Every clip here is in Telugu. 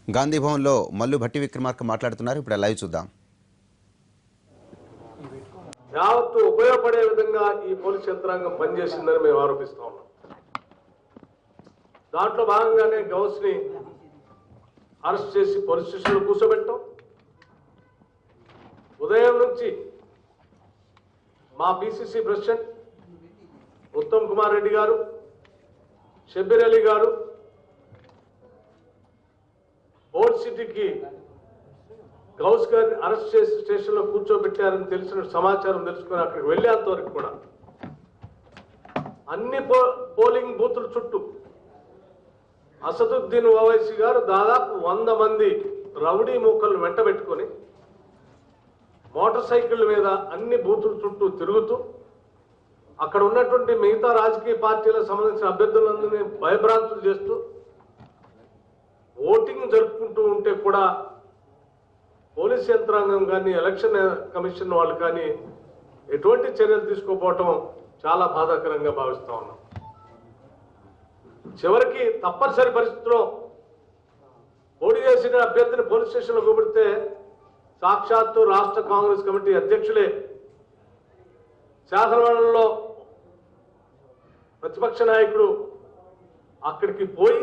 గాంధీ భవన్లో మల్లు భట్టి విక్రమార్క మాట్లాడుతున్నారు. ఇప్పుడు లైవ్ చూద్దాం. యావత్తు ఉపయోగపడే విధంగా ఈ పోలీస్ యంత్రాంగం పనిచేసిందని మేము ఆరోపిస్తా ఉన్నాం. దాంట్లో భాగంగానే గౌస్ని అరెస్ట్ చేసి పోలీస్ స్టేషన్లో కూర్చోబెట్టాం. ఉదయం నుంచి మా పిసిసి ప్రెసిడెంట్ ఉత్తమ్ కుమార్ రెడ్డి గారు, షబ్బీర్ అలీ గారు ఓల్డ్ సిటీకి గౌస్ గారిని అరెస్ట్ చేసి స్టేషన్లో కూర్చోబెట్టారని తెలిసిన సమాచారం తెలుసుకుని అక్కడికి వెళ్ళేంత వరకు కూడా అన్ని పోలింగ్ బూతుల చుట్టూ అసదుద్దీన్ ఓవైసీ గారు దాదాపు 100 మంది రౌడీ మూకలను వెంటబెట్టుకొని మోటార్ సైకిళ్ళ మీద అన్ని బూతుల చుట్టూ తిరుగుతూ అక్కడ ఉన్నటువంటి మిగతా రాజకీయ పార్టీలకు సంబంధించిన అభ్యర్థులందరినీ భయభ్రాంతులు చేస్తూ ఓటింగ్ జరుపుకుంటూ ఉంటే కూడా పోలీస్ యంత్రాంగం కానీ ఎలక్షన్ కమిషన్ వాళ్ళు కానీ ఎటువంటి చర్యలు తీసుకోకపోవటం చాలా బాధాకరంగా భావిస్తా ఉన్నాం. చివరికి తప్పనిసరి పరిస్థితిలో పోటీ చేసిన అభ్యర్థిని పోలీస్ స్టేషన్లో కూబడితే సాక్షాత్తు రాష్ట్ర కాంగ్రెస్ కమిటీ అధ్యక్షులే శాసనమండలిలో ప్రతిపక్ష నాయకుడు అక్కడికి పోయి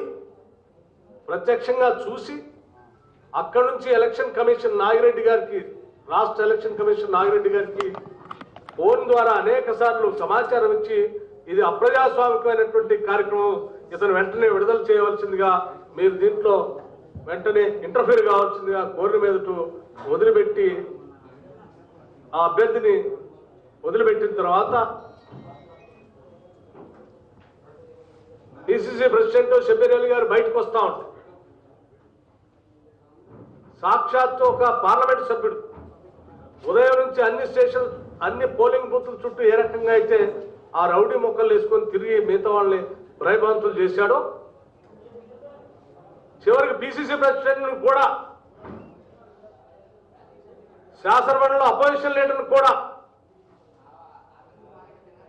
ప్రత్యక్షంగా చూసి అక్కడి నుంచి ఎలక్షన్ కమిషన్ నాగిరెడ్డి గారికి, రాష్ట్ర ఎలక్షన్ కమిషన్ నాగిరెడ్డి గారికి ఫోన్ ద్వారా అనేక సార్లు సమాచారం ఇచ్చి ఇది అప్రజాస్వామికమైనటువంటి కార్యక్రమం, ఇతను వెంటనే విడుదల చేయవలసిందిగా, మీరు దీంట్లో వెంటనే ఇంటర్ఫీర్ కావాల్సిందిగా కోరిన మీదట వదిలిపెట్టి ఆ అభ్యర్థిని వదిలిపెట్టిన తర్వాత పిసిసి ప్రెసిడెంట్ షబ్బీర్ అలీ గారు బయటకు వస్తా ఉంటారు. సాక్షాత్తు ఒక పార్లమెంట్ సభ్యుడు ఉదయం నుంచి అన్ని పోలింగ్ బూతుల చుట్టూ ఏ రకంగా అయితే ఆ రౌడీ మొక్కలు వేసుకొని తిరిగి మిగతా వాళ్ళని భయభ్రాంతులు చేశాడో, చివరికి పిసిసి ప్రెసిడెంట్ కూడా శాసనమండలిలో అపోజిషన్ లీడర్ను కూడా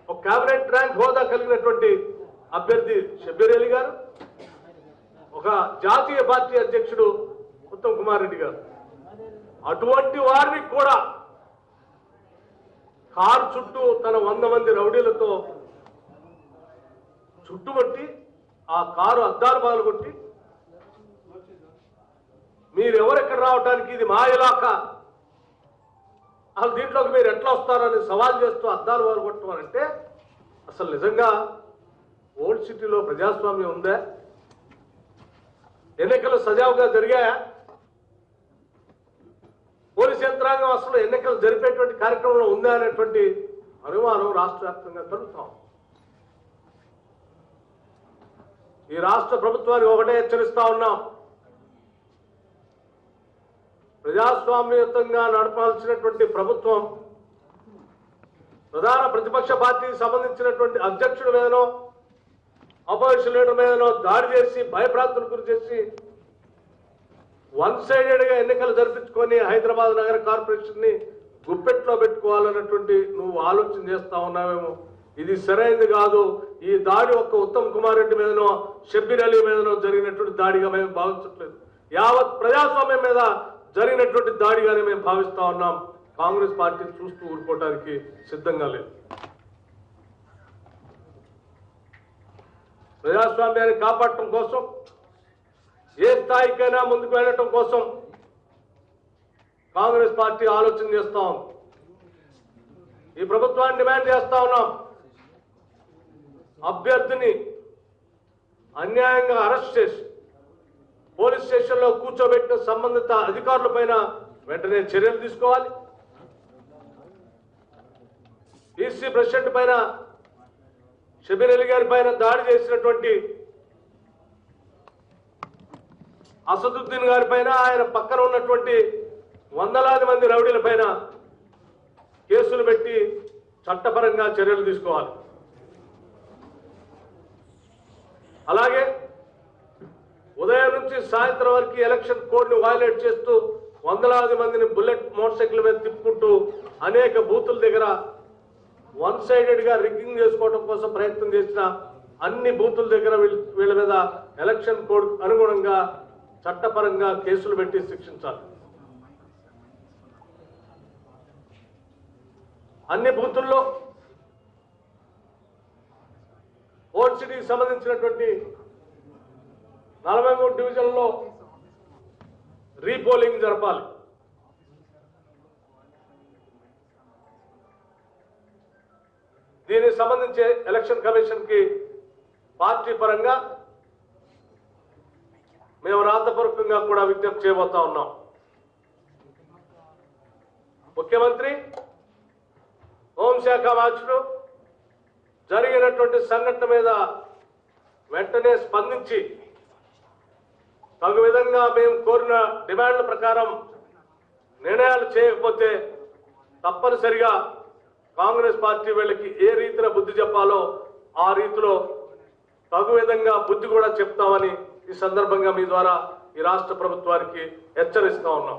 ఒక కేబినెట్ ర్యాంక్ హోదా కలిగినటువంటి అభ్యర్థి షబ్బీర్ అలీ గారు, ఒక జాతీయ పార్టీ అధ్యక్షుడు ఉత్తమ్ కుమార్ రెడ్డి గారు, అటువంటి వారిని కూడా కారు చుట్టూ తన 100 మంది రౌడీలతో చుట్టుముట్టి ఆ కారు అద్దాలు పగలగొట్టి మీరు ఎవరెక్కడ రావడానికి, ఇది మా ఇలాకా, అసలు దీంట్లోకి మీరు ఎట్లా వస్తారని సవాల్ చేస్తూ అద్దాలు పగలగొట్టమనంటే అసలు నిజంగా ఓల్డ్ సిటీలో ప్రజాస్వామ్యం ఉందా? ఎన్నికలు సజావుగా జరిగాయా? పోలీస్ యంత్రాంగం అసలు ఎన్నికలు జరిపేటువంటి కార్యక్రమంలో ఉందా అనేటువంటి అనుమానం రాష్ట్ర వ్యాప్తంగా కలుగుతాం. ఈ రాష్ట్ర ప్రభుత్వానికి ఒకటే హెచ్చరిస్తా ఉన్నాం, ప్రజాస్వామ్యయుతంగా నడపాల్సినటువంటి ప్రభుత్వం ప్రధాన ప్రతిపక్ష పార్టీకి సంబంధించినటువంటి అధ్యక్షుడి మీదనో అపోజిషన్ లీడర్ మీదనో దాడి చేసి భయభ్రాంతులు గురి చేసి వన్ సైడెడ్గా ఎన్నికలు జరిపించుకొని హైదరాబాద్ నగర కార్పొరేషన్ ని గుప్పెట్లో పెట్టుకోవాలన్నటువంటి నువ్వు ఆలోచన చేస్తా ఉన్నావేమో. ఇది సరైనది కాదు. ఈ దాడి ఒక్క ఉత్తమ్ కుమార్ రెడ్డి మీదనో షబ్బీర్ అలీ మీదనో జరిగినటువంటి దాడిగా మేము భావించట్లేదు. యావత్ ప్రజాస్వామ్యం మీద జరిగినటువంటి దాడిగానే మేము భావిస్తా ఉన్నాం. కాంగ్రెస్ పార్టీని చూస్తూ ఊరుకోవడానికి సిద్ధంగా లేదు. ప్రజాస్వామ్యాన్ని కాపాడటం కోసం, ఏ స్థాయికైనా ముందుకు వెళ్ళటం కోసం కాంగ్రెస్ పార్టీ ఆలోచన చేస్తా ఉంది. ఈ ప్రభుత్వాన్ని డిమాండ్ చేస్తా ఉన్నాం, అభ్యర్థిని అన్యాయంగా అరెస్ట్ చేసి పోలీస్ స్టేషన్లో కూర్చోబెట్టిన సంబంధిత అధికారులపైన వెంటనే చర్యలు తీసుకోవాలి. పిసిసి ప్రెసిడెంట్ పైన, షబ్బీర్ అలీ గారి పైన దాడి చేసినటువంటి అసదుద్దీన్ గారి పైన, ఆయన పక్కన ఉన్నటువంటి వందలాది మంది రౌడీల పైన కేసులు పెట్టి చట్టపరంగా చర్యలు తీసుకోవాలి. అలాగే ఉదయం నుంచి సాయంత్రం వరకు ఎలక్షన్ కోడ్ ని వయలేట్ చేస్తూ వందలాది మందిని బుల్లెట్ మోటార్ సైకిల్ మీద తిప్పుకుంటూ అనేక బూతుల దగ్గర వన్ సైడెడ్ గా రిగ్గింగ్ చేసుకోవడం కోసం ప్రయత్నం చేసిన అన్ని బూతుల దగ్గర వీళ్ళ మీద ఎలక్షన్ కోడ్ అనుగుణంగా చట్టపరంగా కేసులు పెట్టి శిక్షించాలి. అన్ని బూతుల్లో ఓట్ సిటీకి సంబంధించినటువంటి 43 డివిజన్లలో రీపోలింగ్ జరపాలి. దీనికి సంబంధించి ఎలక్షన్ కమిషన్ కి పార్టీ పరంగా మేము రాతపూర్వకంగా కూడా విజ్ఞప్తి చేయబోతా ఉన్నాం. ముఖ్యమంత్రి, హోంశాఖ మార్చులు జరిగినటువంటి సంఘటన మీద వెంటనే స్పందించి తగు విధంగా మేము కోరిన డిమాండ్ల ప్రకారం నిర్ణయాలు చేయకపోతే తప్పనిసరిగా కాంగ్రెస్ పార్టీ వీళ్ళకి ఏ రీతిలో బుద్ధి చెప్పాలో ఆ రీతిలో తగు విధంగా బుద్ధి కూడా చెప్తామని ఈ సందర్భంగా మీ ద్వారా ఈ రాష్ట్ర ప్రభుత్వానికి హెచ్చరిస్తా ఉన్నాం.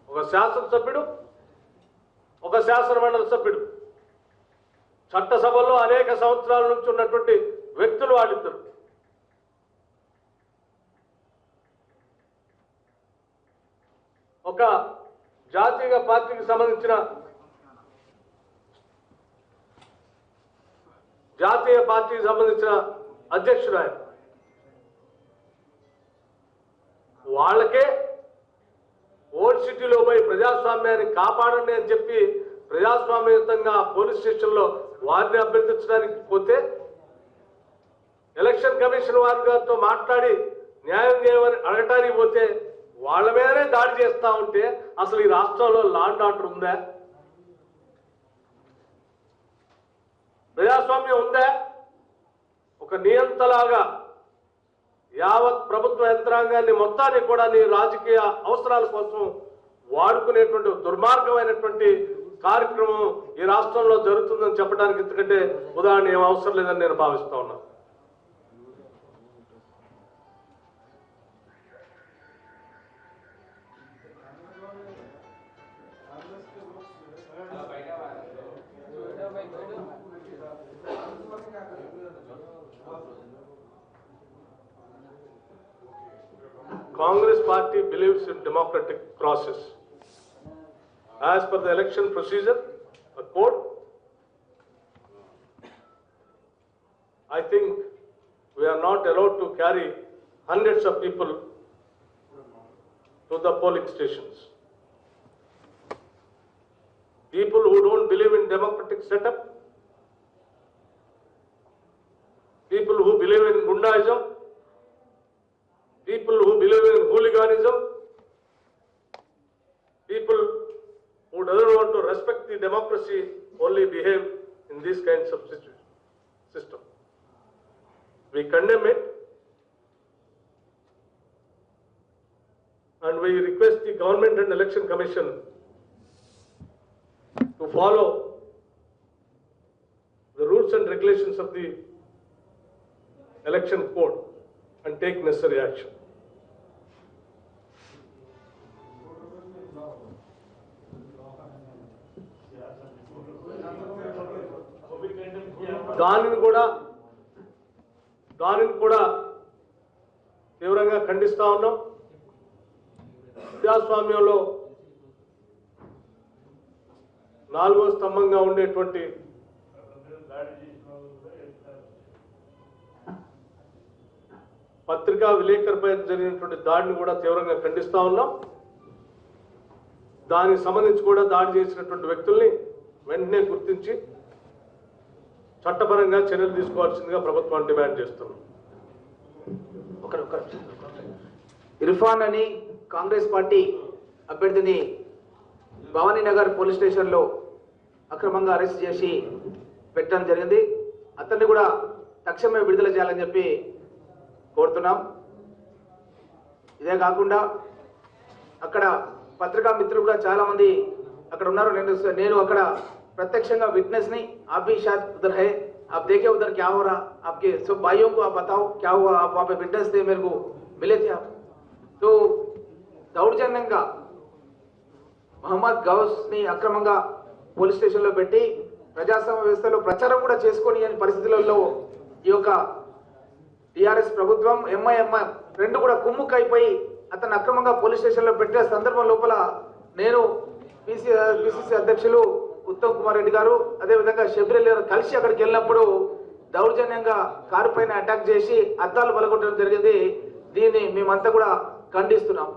ఒక శాసనసభ్యుడు, ఒక శాసనమండలి సభ్యుడు, చట్టసభలో అనేక సంవత్సరాల నుంచి ఉన్నటువంటి వ్యక్తులు వాళ్ళిద్దరు. ఒక జాతీయ పార్టీకి సంబంధించిన అధ్యక్షుడు ఆయన. వాళ్ళకే ఓల్డ్ సిటీలో పోయి ప్రజాస్వామ్యాన్ని కాపాడండి అని చెప్పి ప్రజాస్వామ్యయుతంగా పోలీస్ స్టేషన్లో వారిని అభ్యర్థించడానికి పోతే ఎలక్షన్ కమిషన్ వారితో మాట్లాడి న్యాయం చేయమని అడగటానికి పోతే వాళ్ళ మీదనే దాడి చేస్తా ఉంటే అసలు ఈ రాష్ట్రంలో లా అండ్ ఆర్డర్ ఉందా? ప్రజాస్వామ్యం ఉందా? ఒక నియంతలాగా యావత్ ప్రభుత్వ యంత్రాంగాన్ని మొత్తాన్ని కూడా నీ రాజకీయ అవసరాల కోసం వాడుకునేటువంటి దుర్మార్గమైనటువంటి కార్యక్రమం ఈ రాష్ట్రంలో జరుగుతుందని చెప్పడానికి ఇంతకంటే ఉదాహరణ ఏం అవసరం లేదని నేను భావిస్తా ఉన్నాను. Congress party believes in democratic process. As per the election procedure, a code, I think we are not allowed to carry hundreds of people to the polling stations. People who don't believe in democratic setup, people who believe in Gundaism, people who believe in hooliganism, people who doesn't want to respect the democracy only behave in these kinds of system. We condemn it and we request the Government and Election Commission to follow the rules and regulations of the election code and take necessary action. దానిని కూడా తీవ్రంగా ఖండిస్తా ఉన్నాం. ప్రజాస్వామ్యంలో 4వ స్తంభంగా ఉండేటువంటి పత్రికా విలేకరుపై జరిగినటువంటి దాడిని కూడా తీవ్రంగా ఖండిస్తా ఉన్నాం. దానికి సంబంధించి కూడా దాడి చేసినటువంటి వ్యక్తుల్ని వెంటనే గుర్తించి చట్టపరంగా చర్యలు తీసుకోవాల్సిందిగా ప్రభుత్వాన్ని డిమాండ్ చేస్తున్నాం. ఇర్ఫాన్ అని కాంగ్రెస్ పార్టీ అభ్యర్థిని భవానీనగర్ పోలీస్ స్టేషన్లో అక్రమంగా అరెస్ట్ చేసి పెట్టడం జరిగింది. అతన్ని కూడా తక్షణమే విడుదల చేయాలని చెప్పి కోరుతున్నాం. ఇదే కాకుండా అక్కడ పత్రికా మిత్రులు కూడా చాలా మంది అక్కడ ఉన్నారు. నేను అక్కడ प्रत्यक्षंगा विटनेस नहीं, आप भी शायद उधर है, आप देखे उधर क्या हो रहा, आपके सब भाइयों को आप बताओ क्या हुआ, आप वहाँ पे विटनेस थे, मेरे को मिले थे आप. तो దౌర్జన్యంగా మహమ్మద్ గౌస్ని అక్రమంగా పోలీస్ స్టేషన్లో పెట్టి ప్రజాస్వామ్య వ్యవస్థలో ప్రచారం కూడా చేసుకొని అని పరిస్థితులలో ఈ యొక్క టిఆర్ఎస్ ప్రభుత్వం ఎంఐఎం రెండు కూడా కుమ్ముక్కైపోయి అతను అక్రమంగా పోలీస్ స్టేషన్లో పెట్టే సందర్భం లోపల నేను పిసిసి అధ్యక్షులు ఉత్తమ్ కుమార్ రెడ్డి గారు అదేవిధంగా షబీర్ గారు కలిసి అక్కడికి వెళ్ళినప్పుడు దౌర్జన్యంగా కారు పైన అటాక్ చేసి అద్దాలు పలగొట్టడం జరిగింది. దీన్ని మేమంతా కూడా ఖండిస్తున్నాం.